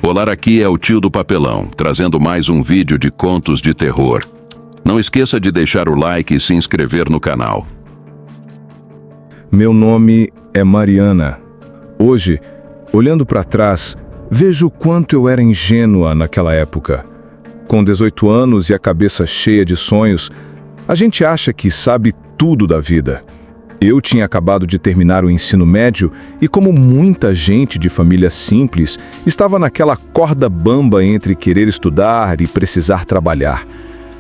Olá, aqui é o Tio do Papelão, trazendo mais um vídeo de contos de terror. Não esqueça de deixar o like e se inscrever no canal. Meu nome é Mariana. Hoje, olhando para trás, vejo o quanto eu era ingênua naquela época. Com 18 anos e a cabeça cheia de sonhos, a gente acha que sabe tudo da vida. Eu tinha acabado de terminar o ensino médio e, como muita gente de família simples, estava naquela corda bamba entre querer estudar e precisar trabalhar.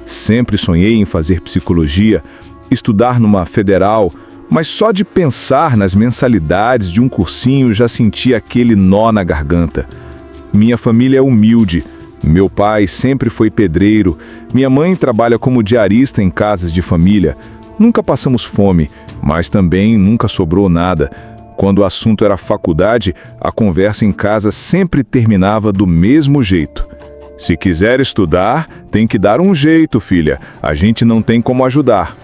Sempre sonhei em fazer psicologia, estudar numa federal, mas só de pensar nas mensalidades de um cursinho já sentia aquele nó na garganta. Minha família é humilde. Meu pai sempre foi pedreiro, minha mãe trabalha como diarista em casas de família. Nunca passamos fome, mas também nunca sobrou nada. Quando o assunto era faculdade, a conversa em casa sempre terminava do mesmo jeito. Se quiser estudar, tem que dar um jeito, filha. A gente não tem como ajudar.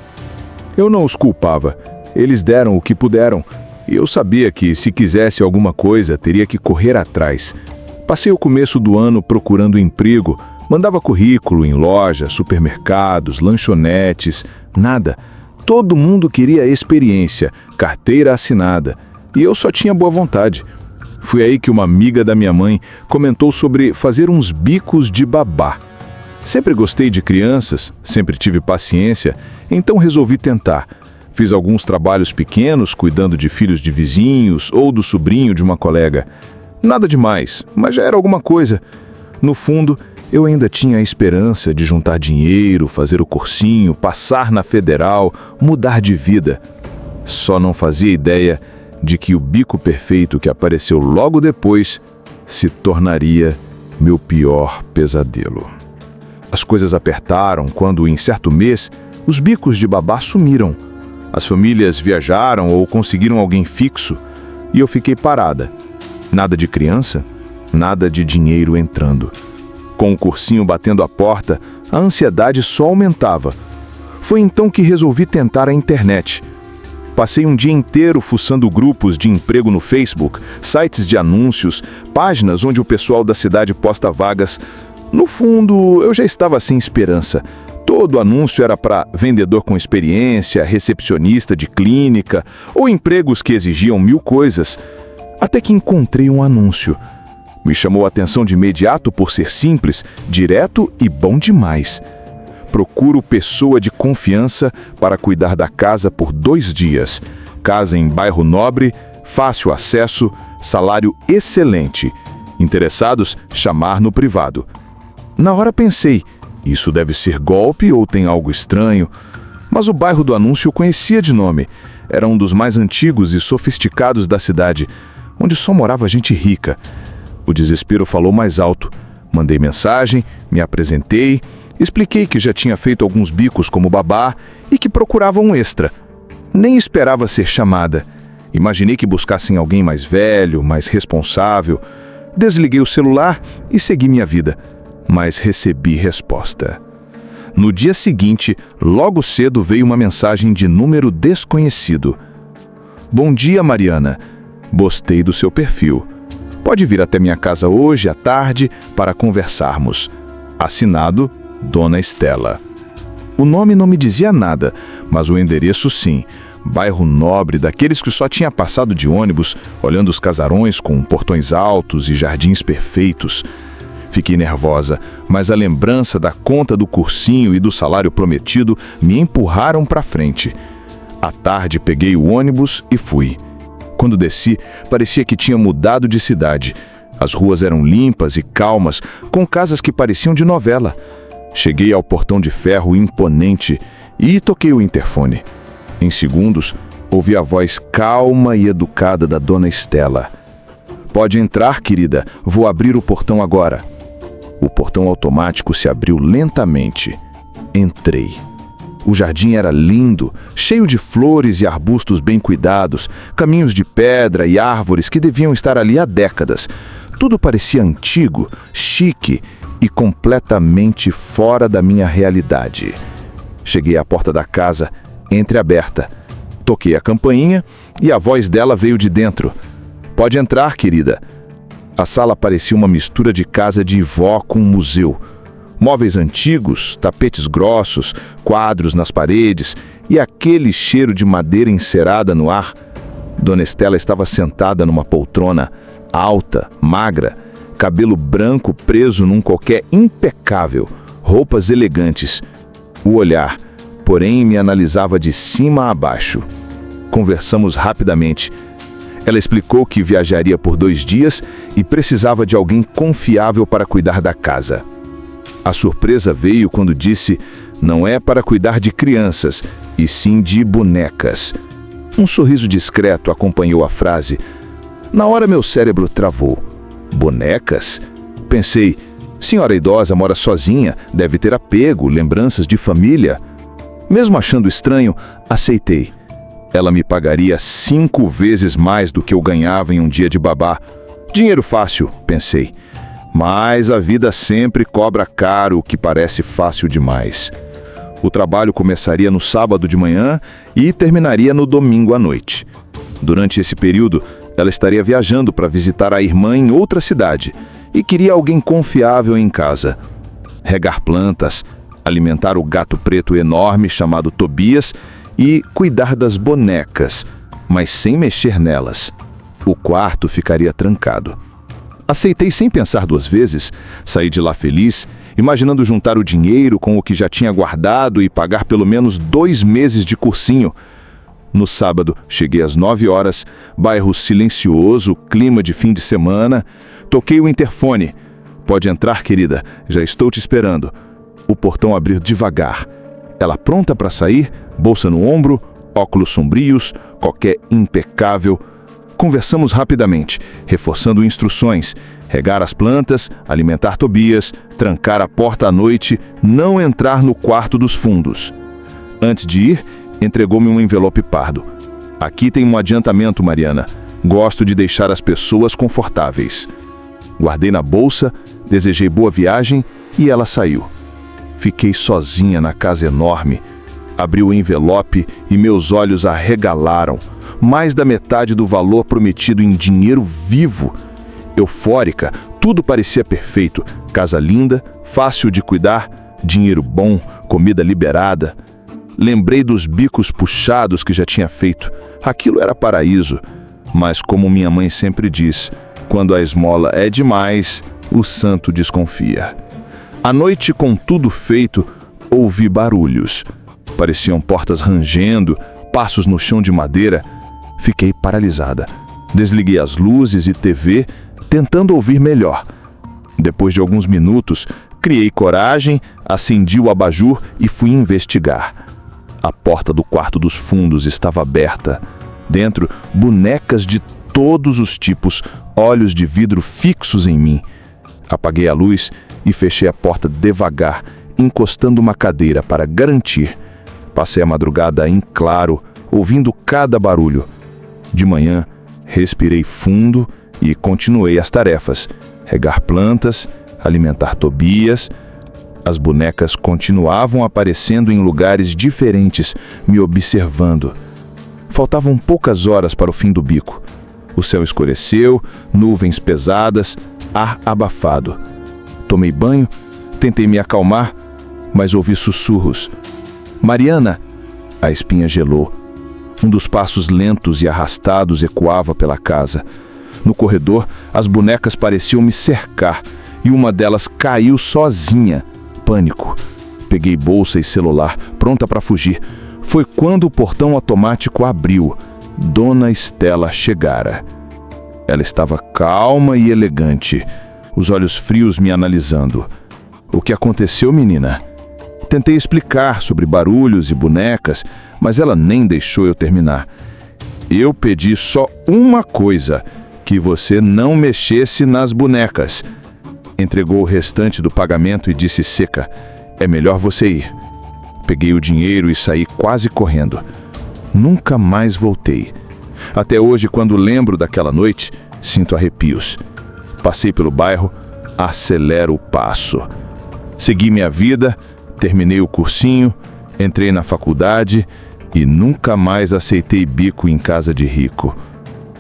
Eu não os culpava. Eles deram o que puderam. E eu sabia que, se quisesse alguma coisa, teria que correr atrás. Passei o começo do ano procurando emprego. Mandava currículo em lojas, supermercados, lanchonetes. Nada. Todo mundo queria experiência, carteira assinada, e eu só tinha boa vontade. Foi aí que uma amiga da minha mãe comentou sobre fazer uns bicos de babá. Sempre gostei de crianças, sempre tive paciência, então resolvi tentar. Fiz alguns trabalhos pequenos, cuidando de filhos de vizinhos ou do sobrinho de uma colega. Nada demais, mas já era alguma coisa. No fundo, eu ainda tinha a esperança de juntar dinheiro, fazer o cursinho, passar na federal, mudar de vida. Só não fazia ideia de que o bico perfeito que apareceu logo depois se tornaria meu pior pesadelo. As coisas apertaram quando, em certo mês, os bicos de babá sumiram. As famílias viajaram ou conseguiram alguém fixo e eu fiquei parada. Nada de criança, nada de dinheiro entrando. Com o cursinho batendo a porta, a ansiedade só aumentava. Foi então que resolvi tentar a internet. Passei um dia inteiro fuçando grupos de emprego no Facebook, sites de anúncios, páginas onde o pessoal da cidade posta vagas. No fundo, eu já estava sem esperança. Todo anúncio era para vendedor com experiência, recepcionista de clínica ou empregos que exigiam 1000 coisas. Até que encontrei um anúncio. Me chamou a atenção de imediato por ser simples, direto e bom demais. Procuro pessoa de confiança para cuidar da casa por 2 dias. Casa em bairro nobre, fácil acesso, salário excelente. Interessados, chamar no privado. Na hora pensei, isso deve ser golpe ou tem algo estranho. Mas o bairro do anúncio eu conhecia de nome. Era um dos mais antigos e sofisticados da cidade, onde só morava gente rica. O desespero falou mais alto. Mandei mensagem, me apresentei, expliquei que já tinha feito alguns bicos como babá e que procurava um extra. Nem esperava ser chamada. Imaginei que buscassem alguém mais velho, mais responsável. Desliguei o celular e segui minha vida. Mas recebi resposta. No dia seguinte, logo cedo veio uma mensagem de número desconhecido. Bom dia, Mariana. Gostei do seu perfil. Pode vir até minha casa hoje à tarde para conversarmos. Assinado, Dona Estela. O nome não me dizia nada, mas o endereço sim. Bairro nobre, daqueles que só tinha passado de ônibus, olhando os casarões com portões altos e jardins perfeitos. Fiquei nervosa, mas a lembrança da conta do cursinho e do salário prometido me empurraram para frente. À tarde peguei o ônibus e fui. Quando desci, parecia que tinha mudado de cidade. As ruas eram limpas e calmas, com casas que pareciam de novela. Cheguei ao portão de ferro imponente e toquei o interfone. Em segundos, ouvi a voz calma e educada da Dona Estela. Pode entrar, querida, vou abrir o portão agora. O portão automático se abriu lentamente. Entrei. O jardim era lindo, cheio de flores e arbustos bem cuidados, caminhos de pedra e árvores que deviam estar ali há décadas. Tudo parecia antigo, chique e completamente fora da minha realidade. Cheguei à porta da casa, entreaberta. Toquei a campainha e a voz dela veio de dentro. Pode entrar, querida. A sala parecia uma mistura de casa de vó com museu. Móveis antigos, tapetes grossos, quadros nas paredes e aquele cheiro de madeira encerada no ar. Dona Estela estava sentada numa poltrona, alta, magra, cabelo branco preso num coqué impecável, roupas elegantes. O olhar, porém, me analisava de cima a baixo. Conversamos rapidamente. Ela explicou que viajaria por 2 dias e precisava de alguém confiável para cuidar da casa. A surpresa veio quando disse: não é para cuidar de crianças, e sim de bonecas. Um sorriso discreto acompanhou a frase. Na hora meu cérebro travou. Bonecas? Pensei, senhora idosa mora sozinha, deve ter apego, lembranças de família. Mesmo achando estranho, aceitei. Ela me pagaria 5 vezes mais do que eu ganhava em um dia de babá. Dinheiro fácil, pensei. Mas a vida sempre cobra caro o que parece fácil demais. O trabalho começaria no sábado de manhã e terminaria no domingo à noite. Durante esse período, ela estaria viajando para visitar a irmã em outra cidade e queria alguém confiável em casa. Regar plantas, alimentar o gato preto enorme chamado Tobias e cuidar das bonecas, mas sem mexer nelas. O quarto ficaria trancado. Aceitei sem pensar 2 vezes, saí de lá feliz, imaginando juntar o dinheiro com o que já tinha guardado e pagar pelo menos 2 meses de cursinho. No sábado, cheguei às 9 horas, bairro silencioso, clima de fim de semana. Toquei o interfone. Pode entrar, querida, já estou te esperando. O portão abriu devagar. Ela pronta para sair, bolsa no ombro, óculos sombrios, coqué impecável. Conversamos rapidamente, reforçando instruções: regar as plantas, alimentar Tobias, trancar a porta à noite, não entrar no quarto dos fundos. Antes de ir, entregou-me um envelope pardo. Aqui tem um adiantamento, Mariana. Gosto de deixar as pessoas confortáveis. Guardei na bolsa, desejei boa viagem e ela saiu. Fiquei sozinha na casa enorme. Abri o envelope e meus olhos arregalaram. Mais da metade do valor prometido em dinheiro vivo. Eufórica, tudo parecia perfeito. Casa linda, fácil de cuidar, dinheiro bom, comida liberada. Lembrei dos bicos puxados que já tinha feito. Aquilo era paraíso. Mas como minha mãe sempre diz, quando a esmola é demais, o santo desconfia. À noite, com tudo feito, ouvi barulhos. Pareciam portas rangendo, passos no chão de madeira. Fiquei paralisada. Desliguei as luzes e TV, tentando ouvir melhor. Depois de alguns minutos, criei coragem, acendi o abajur e fui investigar. A porta do quarto dos fundos estava aberta. Dentro, bonecas de todos os tipos, olhos de vidro fixos em mim. Apaguei a luz e fechei a porta devagar, encostando uma cadeira para garantir. Passei a madrugada em claro, ouvindo cada barulho. De manhã, respirei fundo e continuei as tarefas: regar plantas, alimentar Tobias. As bonecas continuavam aparecendo em lugares diferentes, me observando. Faltavam poucas horas para o fim do bico. O céu escureceu, nuvens pesadas, ar abafado. Tomei banho, tentei me acalmar, mas ouvi sussurros. Mariana! A espinha gelou. Um dos passos lentos e arrastados ecoava pela casa. No corredor, as bonecas pareciam me cercar e uma delas caiu sozinha. Pânico. Peguei bolsa e celular, pronta para fugir. Foi quando o portão automático abriu. Dona Estela chegara. Ela estava calma e elegante, os olhos frios me analisando. O que aconteceu, menina? Tentei explicar sobre barulhos e bonecas, mas ela nem deixou eu terminar. Eu pedi só uma coisa: que você não mexesse nas bonecas. Entregou o restante do pagamento e disse seca: é melhor você ir. Peguei o dinheiro e saí quase correndo. Nunca mais voltei. Até hoje, quando lembro daquela noite, sinto arrepios. Passei pelo bairro, acelero o passo. Segui minha vida, terminei o cursinho, entrei na faculdade e nunca mais aceitei bico em casa de rico.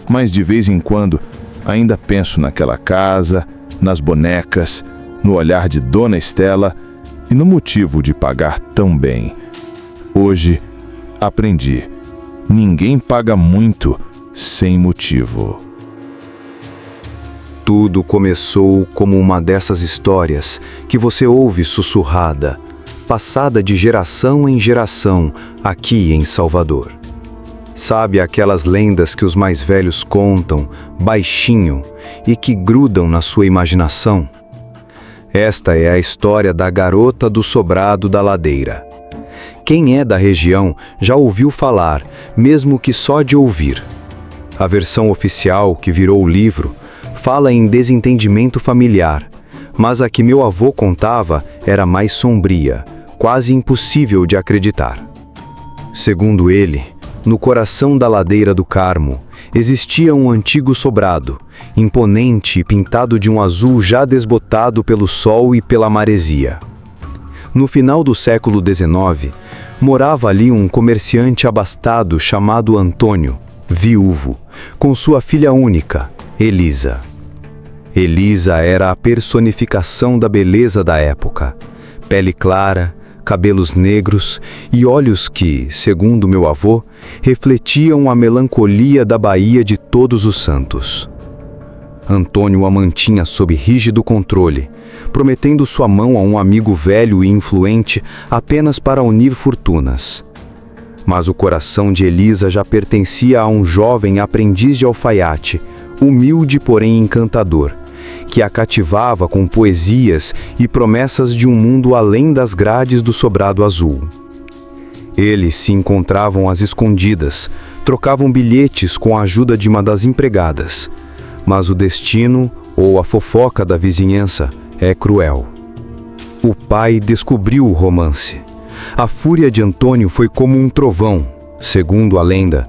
Mas de vez em quando, Ainda penso naquela casa, nas bonecas, no olhar de Dona Estela e no motivo de pagar tão bem. Hoje, aprendi. Ninguém paga muito sem motivo. Tudo começou como uma dessas histórias que você ouve sussurrada, passada de geração em geração aqui em Salvador. Sabe aquelas lendas que os mais velhos contam, baixinho, e que grudam na sua imaginação? Esta é a história da garota do sobrado da ladeira. Quem é da região já ouviu falar, mesmo que só de ouvir. A versão oficial, que virou o livro, fala em desentendimento familiar, mas a que meu avô contava era mais sombria, quase impossível de acreditar. Segundo ele, no coração da ladeira do Carmo, existia um antigo sobrado, imponente e pintado de um azul já desbotado pelo sol e pela maresia. No final do século XIX, morava ali um comerciante abastado chamado Antônio, viúvo, com sua filha única, Elisa. Elisa era a personificação da beleza da época. Pele clara, cabelos negros e olhos que, segundo meu avô, refletiam a melancolia da Baía de Todos os Santos. Antônio a mantinha sob rígido controle, prometendo sua mão a um amigo velho e influente apenas para unir fortunas. Mas o coração de Elisa já pertencia a um jovem aprendiz de alfaiate, humilde porém encantador, que a cativava com poesias e promessas de um mundo além das grades do sobrado azul. Eles se encontravam às escondidas, trocavam bilhetes com a ajuda de uma das empregadas, mas o destino ou a fofoca da vizinhança é cruel. O pai descobriu o romance. A fúria de Antônio foi como um trovão, segundo a lenda.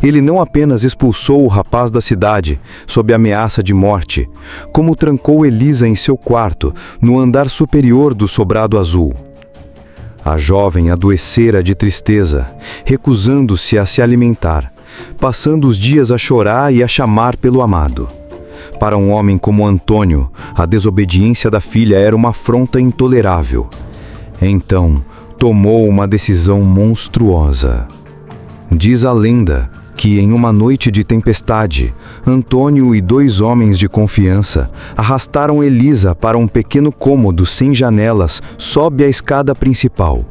Ele não apenas expulsou o rapaz da cidade, sob ameaça de morte, como trancou Elisa em seu quarto, no andar superior do sobrado azul. A jovem adoecera de tristeza, recusando-se a se alimentar, passando os dias a chorar e a chamar pelo amado. Para um homem como Antônio, a desobediência da filha era uma afronta intolerável. Então, tomou uma decisão monstruosa. Diz a lenda que, em uma noite de tempestade, Antônio e 2 homens de confiança arrastaram Elisa para um pequeno cômodo sem janelas sob a escada principal,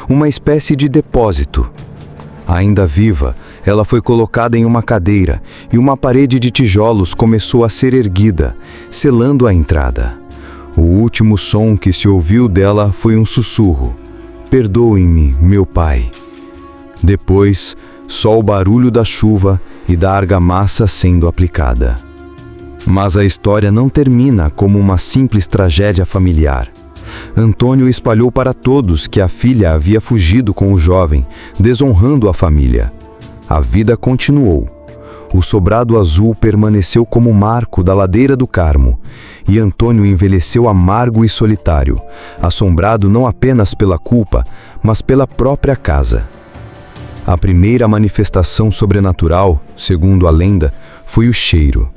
uma espécie de depósito. Ainda viva, ela foi colocada em uma cadeira e uma parede de tijolos começou a ser erguida, selando a entrada. O último som que se ouviu dela foi um sussurro: "Perdoe-me, meu pai." Depois, só o barulho da chuva e da argamassa sendo aplicada. Mas a história não termina como uma simples tragédia familiar. Antônio espalhou para todos que a filha havia fugido com o jovem, desonrando a família. A vida continuou. O sobrado azul permaneceu como marco da ladeira do Carmo, e Antônio envelheceu amargo e solitário, assombrado não apenas pela culpa, mas pela própria casa. A primeira manifestação sobrenatural, segundo a lenda, foi o cheiro.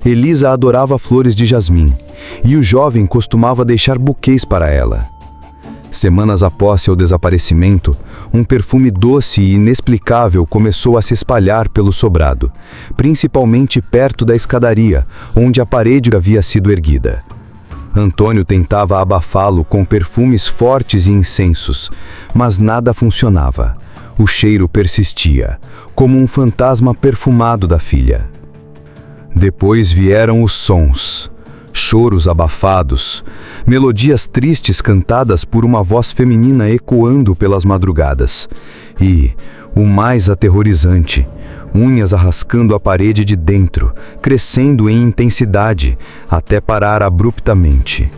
Elisa adorava flores de jasmim, e o jovem costumava deixar buquês para ela. Semanas após seu desaparecimento, um perfume doce e inexplicável começou a se espalhar pelo sobrado, principalmente perto da escadaria, onde a parede havia sido erguida. Antônio tentava abafá-lo com perfumes fortes e incensos, mas nada funcionava. O cheiro persistia, como um fantasma perfumado da filha. Depois vieram os sons, choros abafados, melodias tristes cantadas por uma voz feminina ecoando pelas madrugadas, e, o mais aterrorizante, unhas arrascando a parede de dentro, crescendo em intensidade, até parar abruptamente.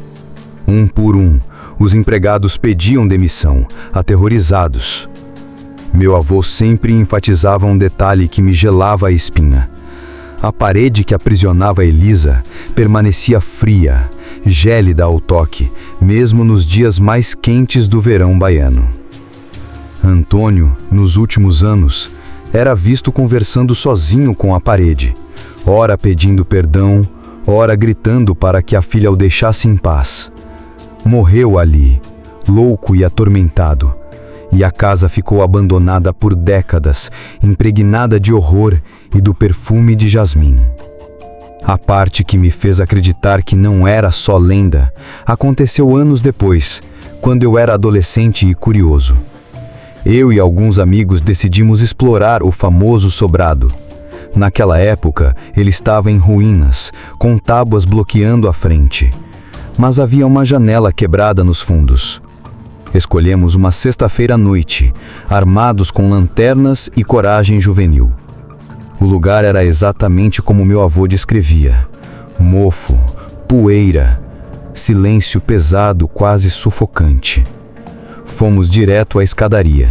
Um por um, os empregados pediam demissão, aterrorizados. Meu avô sempre enfatizava um detalhe que me gelava a espinha. A parede que aprisionava Elisa permanecia fria, gélida ao toque, mesmo nos dias mais quentes do verão baiano. Antônio, nos últimos anos, era visto conversando sozinho com a parede, ora pedindo perdão, ora gritando para que a filha o deixasse em paz. Morreu ali, louco e atormentado, e a casa ficou abandonada por décadas, impregnada de horror e do perfume de jasmim. A parte que me fez acreditar que não era só lenda aconteceu anos depois, quando eu era adolescente e curioso. Eu e alguns amigos decidimos explorar o famoso sobrado. Naquela época, ele estava em ruínas, com tábuas bloqueando a frente. Mas havia uma janela quebrada nos fundos. Escolhemos uma sexta-feira à noite, armados com lanternas e coragem juvenil. O lugar era exatamente como meu avô descrevia: mofo, poeira, silêncio pesado, quase sufocante. Fomos direto à escadaria.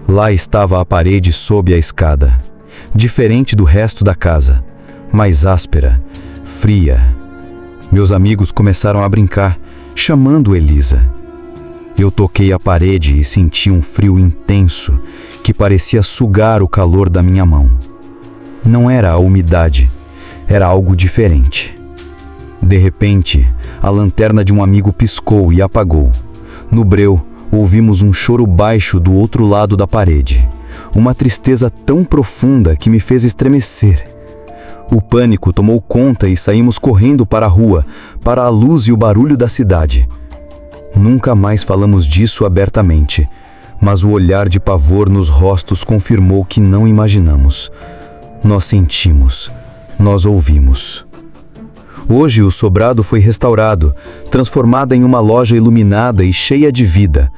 Lá estava a parede sob a escada, diferente do resto da casa, mais áspera, fria. Meus amigos começaram a brincar, chamando Elisa. Eu toquei a parede e senti um frio intenso que parecia sugar o calor da minha mão. Não era a umidade, era algo diferente. De repente, a lanterna de um amigo piscou e apagou. No breu, ouvimos um choro baixo do outro lado da parede. Uma tristeza tão profunda que me fez estremecer. O pânico tomou conta e saímos correndo para a rua, para a luz e o barulho da cidade. Nunca mais falamos disso abertamente, mas o olhar de pavor nos rostos confirmou que não imaginamos. Nós sentimos, nós ouvimos. Hoje o sobrado foi restaurado, transformado em uma loja iluminada e cheia de vida.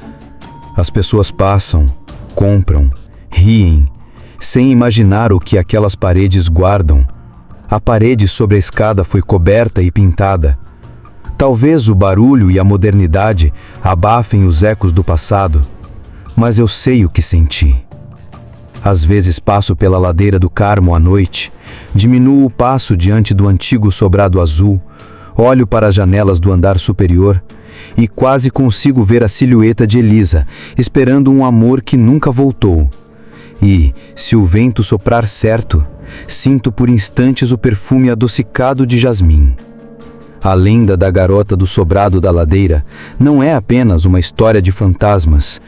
As pessoas passam, compram, riem, sem imaginar o que aquelas paredes guardam. A parede sobre a escada foi coberta e pintada. Talvez o barulho e a modernidade abafem os ecos do passado, mas eu sei o que senti. Às vezes passo pela ladeira do Carmo à noite, diminuo o passo diante do antigo sobrado azul, olho para as janelas do andar superior e quase consigo ver a silhueta de Elisa, esperando um amor que nunca voltou. E, se o vento soprar certo, sinto por instantes o perfume adocicado de jasmim. A lenda da garota do sobrado da ladeira não é apenas uma história de fantasmas.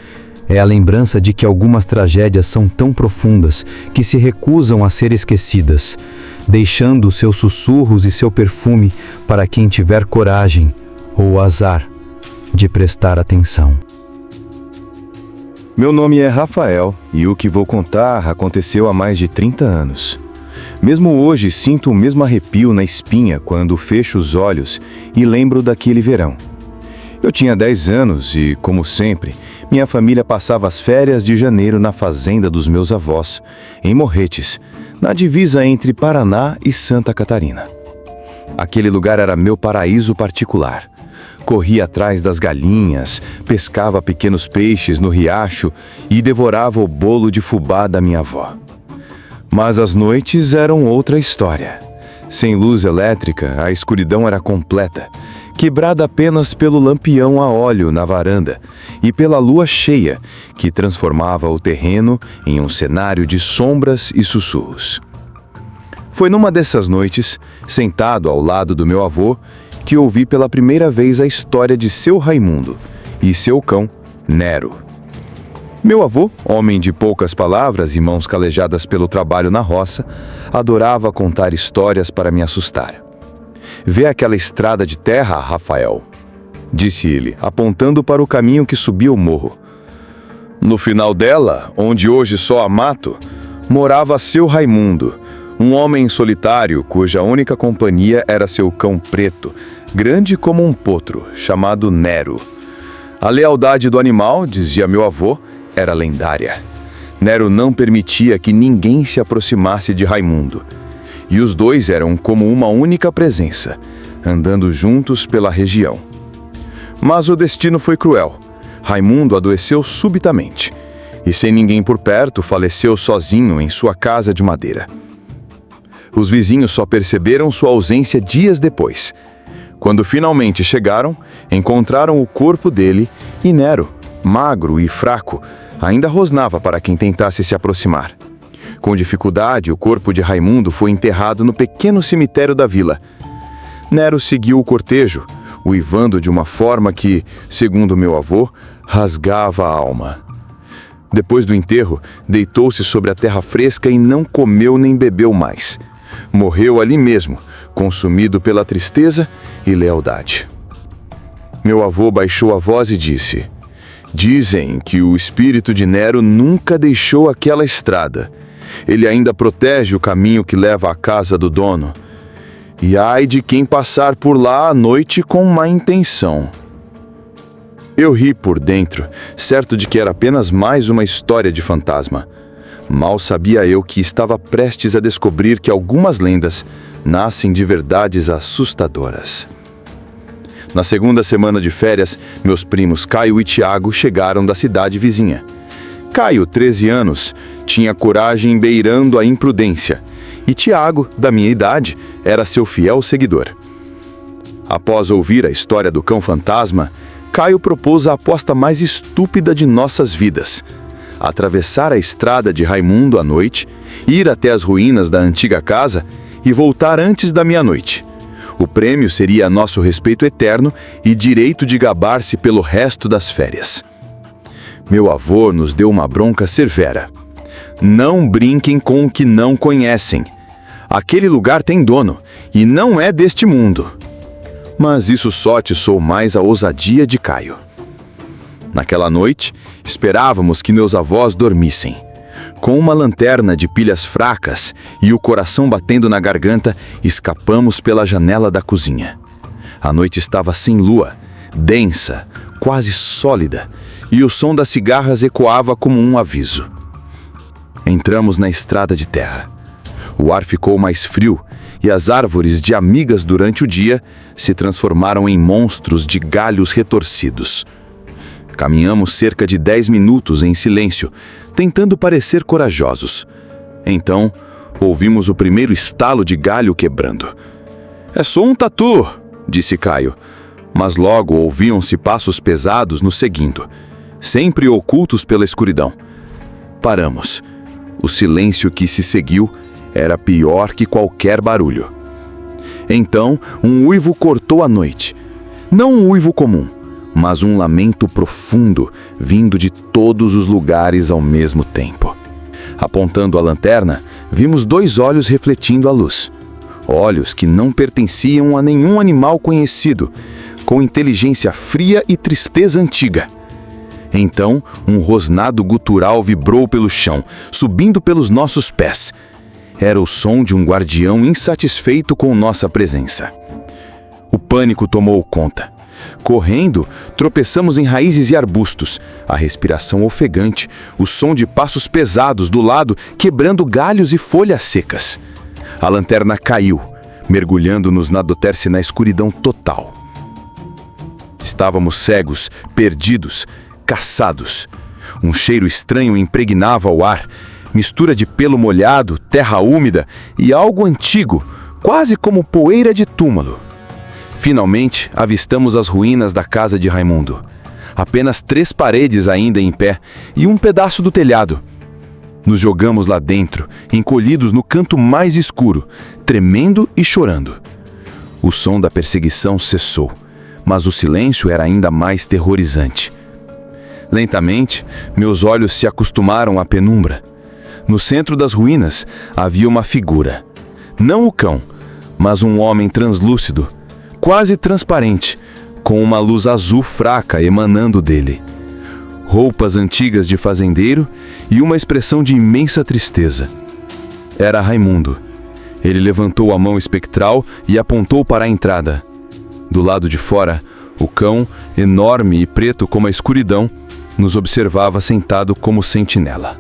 É a lembrança de que algumas tragédias são tão profundas que se recusam a ser esquecidas, deixando seus sussurros e seu perfume para quem tiver coragem ou azar de prestar atenção. Meu nome é Rafael e o que vou contar aconteceu há mais de 30 anos. Mesmo hoje sinto o mesmo arrepio na espinha quando fecho os olhos e lembro daquele verão. Eu tinha 10 anos e, como sempre, minha família passava as férias de janeiro na fazenda dos meus avós, em Morretes, na divisa entre Paraná e Santa Catarina. Aquele lugar era meu paraíso particular. Corria atrás das galinhas, pescava pequenos peixes no riacho e devorava o bolo de fubá da minha avó. Mas as noites eram outra história. Sem luz elétrica, a escuridão era completa, quebrada apenas pelo lampião a óleo na varanda e pela lua cheia, que transformava o terreno em um cenário de sombras e sussurros. Foi numa dessas noites, sentado ao lado do meu avô, que ouvi pela primeira vez a história de seu Raimundo e seu cão, Nero. Meu avô, homem de poucas palavras e mãos calejadas pelo trabalho na roça, adorava contar histórias para me assustar. "Vê aquela estrada de terra, Rafael?", disse ele, apontando para o caminho que subia o morro. "No final dela, onde hoje só há mato, morava seu Raimundo, um homem solitário cuja única companhia era seu cão preto, grande como um potro, chamado Nero. A lealdade do animal, dizia meu avô, era lendária. Nero não permitia que ninguém se aproximasse de Raimundo. E os dois eram como uma única presença, andando juntos pela região. Mas o destino foi cruel. Raimundo adoeceu subitamente, e sem ninguém por perto, faleceu sozinho em sua casa de madeira. Os vizinhos só perceberam sua ausência dias depois. Quando finalmente chegaram, encontraram o corpo dele e Nero, magro e fraco, ainda rosnava para quem tentasse se aproximar. Com dificuldade, o corpo de Raimundo foi enterrado no pequeno cemitério da vila. Nero seguiu o cortejo, uivando de uma forma que, segundo meu avô, rasgava a alma. Depois do enterro, deitou-se sobre a terra fresca e não comeu nem bebeu mais. Morreu ali mesmo, consumido pela tristeza e lealdade. Meu avô baixou a voz e disse: "Dizem que o espírito de Nero nunca deixou aquela estrada. Ele ainda protege o caminho que leva à casa do dono. E ai de quem passar por lá à noite com má intenção." Eu ri por dentro, certo de que era apenas mais uma história de fantasma. Mal sabia eu que estava prestes a descobrir que algumas lendas nascem de verdades assustadoras. Na segunda semana de férias, meus primos Caio e Tiago chegaram da cidade vizinha. Caio, 13 anos, tinha coragem beirando a imprudência, e Tiago, da minha idade, era seu fiel seguidor. Após ouvir a história do cão fantasma, Caio propôs a aposta mais estúpida de nossas vidas: atravessar a estrada de Raimundo à noite, ir até as ruínas da antiga casa e voltar antes da meia-noite. O prêmio seria nosso respeito eterno e direito de gabar-se pelo resto das férias. Meu avô nos deu uma bronca severa. Não brinquem com o que não conhecem. Aquele lugar tem dono e não é deste mundo. Mas isso só atiçou mais a ousadia de Caio. Naquela noite, esperávamos que meus avós dormissem. Com uma lanterna de pilhas fracas e o coração batendo na garganta, escapamos pela janela da cozinha. A noite estava sem lua, densa, quase sólida, e o som das cigarras ecoava como um aviso. Entramos na estrada de terra. O ar ficou mais frio e as árvores de amigas durante o dia se transformaram em monstros de galhos retorcidos. Caminhamos cerca de 10 minutos em silêncio, tentando parecer corajosos. Então, ouvimos o primeiro estalo de galho quebrando. "É só um tatu", disse Caio, mas logo ouviam-se passos pesados nos seguindo, sempre ocultos pela escuridão. Paramos. O silêncio que se seguiu era pior que qualquer barulho. Então, um uivo cortou a noite. Não um uivo comum, mas um lamento profundo, vindo de todos os lugares ao mesmo tempo. Apontando a lanterna, vimos 2 olhos refletindo a luz. Olhos que não pertenciam a nenhum animal conhecido, com inteligência fria e tristeza antiga. Então, um rosnado gutural vibrou pelo chão, subindo pelos nossos pés. Era o som de um guardião insatisfeito com nossa presença. O pânico tomou conta. Correndo, tropeçamos em raízes e arbustos, a respiração ofegante, o som de passos pesados do lado quebrando galhos e folhas secas. A lanterna caiu, mergulhando-nos na doterce na escuridão total. Estávamos cegos, perdidos, caçados. Um cheiro estranho impregnava o ar, mistura de pelo molhado, terra úmida e algo antigo, quase como poeira de túmulo. Finalmente, avistamos as ruínas da casa de Raimundo. Apenas 3 paredes ainda em pé e um pedaço do telhado. Nos jogamos lá dentro, encolhidos no canto mais escuro, tremendo e chorando. O som da perseguição cessou, mas o silêncio era ainda mais terrorizante. Lentamente, meus olhos se acostumaram à penumbra. No centro das ruínas havia uma figura. Não o cão, mas um homem translúcido, quase transparente, com uma luz azul fraca emanando dele. Roupas antigas de fazendeiro e uma expressão de imensa tristeza. Era Raimundo. Ele levantou a mão espectral e apontou para a entrada. Do lado de fora, o cão, enorme e preto como a escuridão, nos observava sentado como sentinela.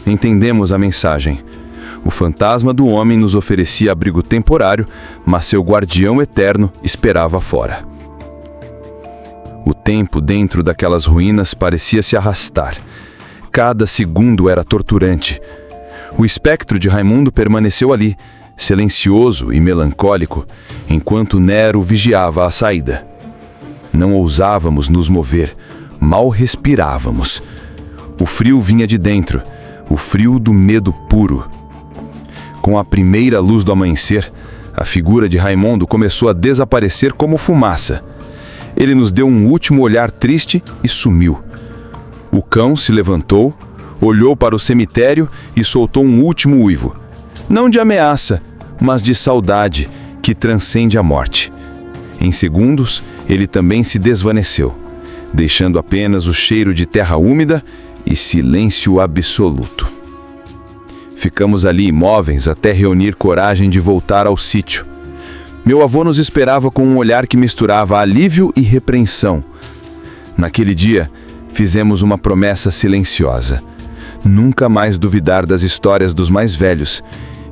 Entendemos a mensagem. O fantasma do homem nos oferecia abrigo temporário, mas seu guardião eterno esperava fora. O tempo dentro daquelas ruínas parecia se arrastar. Cada segundo era torturante. O espectro de Raimundo permaneceu ali, silencioso e melancólico, enquanto Nero vigiava a saída. Não ousávamos nos mover, mal respirávamos. O frio vinha de dentro, o frio do medo puro. Com a primeira luz do amanhecer, a figura de Raimundo começou a desaparecer como fumaça. Ele nos deu um último olhar triste e sumiu. O cão se levantou, olhou para o cemitério e soltou um último uivo. Não de ameaça, mas de saudade que transcende a morte. Em segundos, ele também se desvaneceu, deixando apenas o cheiro de terra úmida e silêncio absoluto. Ficamos ali imóveis até reunir coragem de voltar ao sítio. Meu avô nos esperava com um olhar que misturava alívio e repreensão. Naquele dia, fizemos uma promessa silenciosa: nunca mais duvidar das histórias dos mais velhos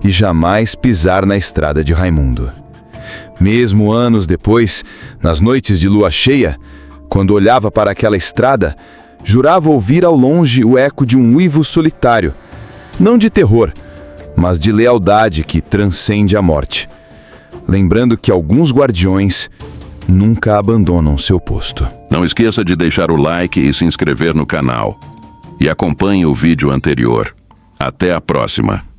e jamais pisar na estrada de Raimundo. Mesmo anos depois, nas noites de lua cheia, quando olhava para aquela estrada, jurava ouvir ao longe o eco de um uivo solitário, não de terror, mas de lealdade que transcende a morte, lembrando que alguns guardiões nunca abandonam seu posto. Não esqueça de deixar o like e se inscrever no canal. E acompanhe o vídeo anterior. Até a próxima!